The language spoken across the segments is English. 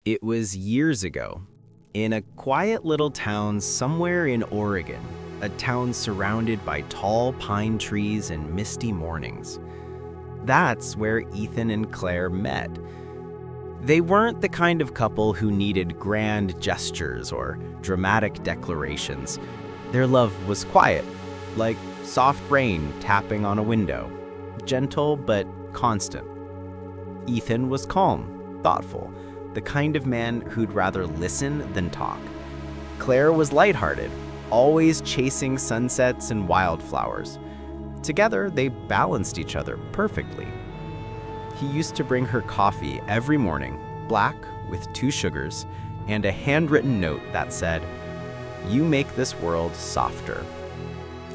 It was years ago, in a quiet little town somewhere in Oregon, a town surrounded by tall pine trees and misty mornings. That's where Ethan and Claire met. They weren't the kind of couple who needed grand gestures or dramatic declarations. Their love was quiet, like soft rain tapping on a window, gentle but constant. Ethan was calm, thoughtful, the kind of man who'd rather listen than talk. Claire was lighthearted, always chasing sunsets and wildflowers. Together, they balanced each other perfectly. He used to bring her coffee every morning, black with 2 sugars, and a handwritten note that said, "You make this world softer."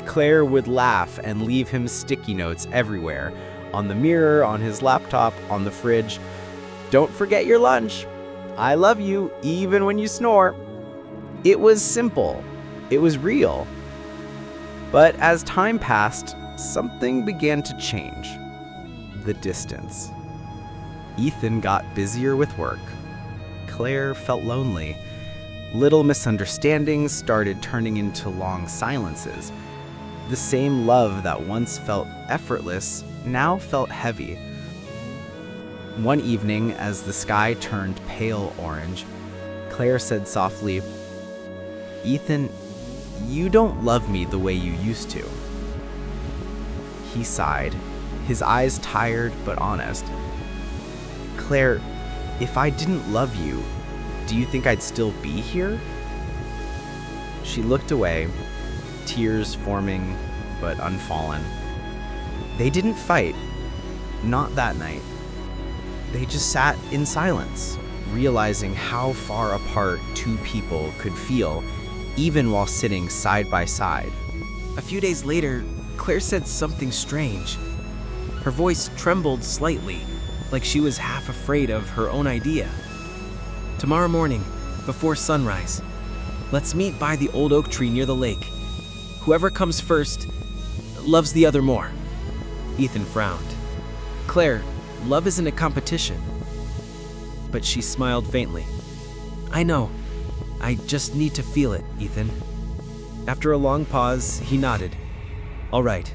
Claire would laugh and leave him sticky notes everywhere, on the mirror, on his laptop, on the fridge. "Don't forget your lunch. I love you even when you snore." It was simple. It was real. But as time passed, something began to change. The distance. Ethan got busier with work. Claire felt lonely. Little misunderstandings started turning into long silences. The same love that once felt effortless now felt heavy. One evening, as the sky turned pale orange, Claire said softly, "Ethan, you don't love me the way you used to." He sighed, his eyes tired but honest. "Claire, if I didn't love you, do you think I'd still be here?" She looked away, tears forming but unfallen. They didn't fight, not that night. They just sat in silence, realizing how far apart 2 people could feel, even while sitting side by side. A few days later, Claire said something strange. Her voice trembled slightly, like she was half afraid of her own idea. "Tomorrow morning, before sunrise, let's meet by the old oak tree near the lake. Whoever comes first loves the other more." Ethan frowned. "Claire, love isn't a competition." But she smiled faintly. "I know. I just need to feel it, Ethan." After a long pause, he nodded. "All right.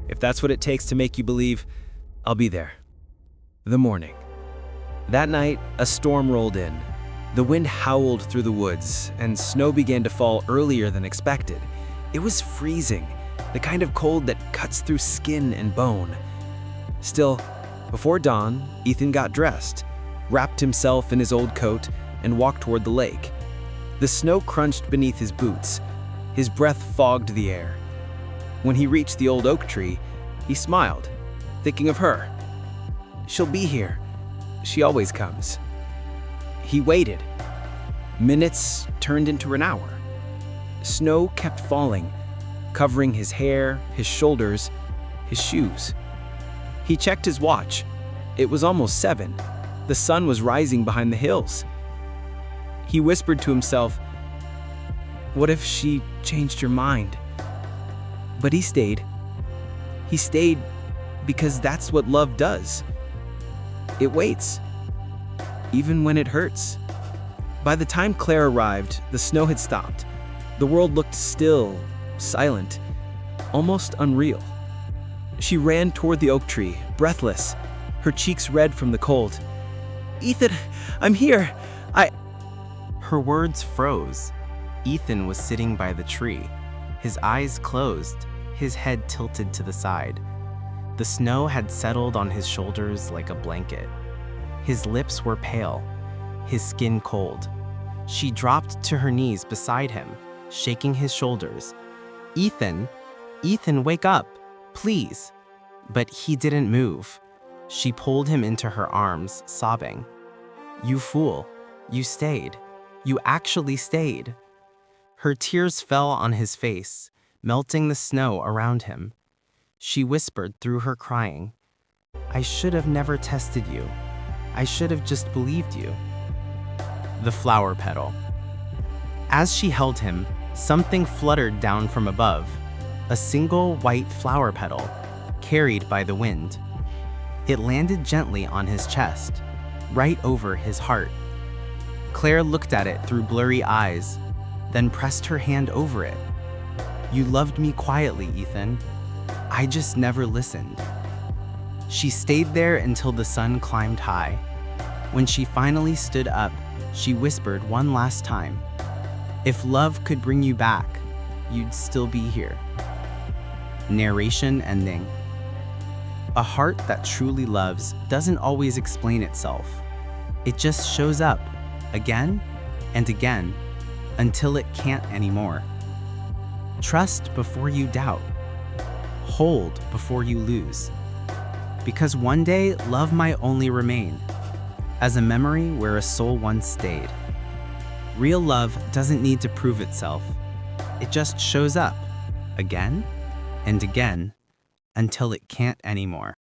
If that's what it takes to make you believe, I'll be there." The morning. That night, a storm rolled in. The wind howled through the woods, and snow began to fall earlier than expected. It was freezing, the kind of cold that cuts through skin and bone. Still, before dawn, Ethan got dressed, wrapped himself in his old coat, and walked toward the lake. The snow crunched beneath his boots. His breath fogged the air. When he reached the old oak tree, he smiled, thinking of her. She'll be here. She always comes. He waited. Minutes turned into an hour. Snow kept falling, covering his hair, his shoulders, his shoes. He checked his watch. It was almost 7. The sun was rising behind the hills. He whispered to himself, "What if she changed her mind?" But he stayed. He stayed because that's what love does. It waits, even when it hurts. By the time Claire arrived, the snow had stopped. The world looked still, silent, almost unreal. She ran toward the oak tree, breathless, her cheeks red from the cold. "Ethan, I'm here. Her words froze. Ethan was sitting by the tree, his eyes closed, his head tilted to the side. The snow had settled on his shoulders like a blanket. His lips were pale, his skin cold. She dropped to her knees beside him, shaking his shoulders. "Ethan, Ethan, wake up, please." But he didn't move. She pulled him into her arms, sobbing. "You fool, you stayed. You actually stayed." Her tears fell on his face, melting the snow around him. She whispered through her crying, "I should have never tested you. I should have just believed you." The flower petal. As she held him, something fluttered down from above, a single white flower petal, carried by the wind. It landed gently on his chest, right over his heart. Claire looked at it through blurry eyes, then pressed her hand over it. You loved me quietly, Ethan. I just never listened. She stayed there until the sun climbed high. When she finally stood up, she whispered one last time, "If love could bring you back, you'd still be here." Narration ending. A heart that truly loves doesn't always explain itself. It just shows up, again and again, until it can't anymore. Trust before you doubt. Hold before you lose. Because one day, love might only remain as a memory where a soul once stayed. Real love doesn't need to prove itself. It just shows up, again and again, until it can't anymore.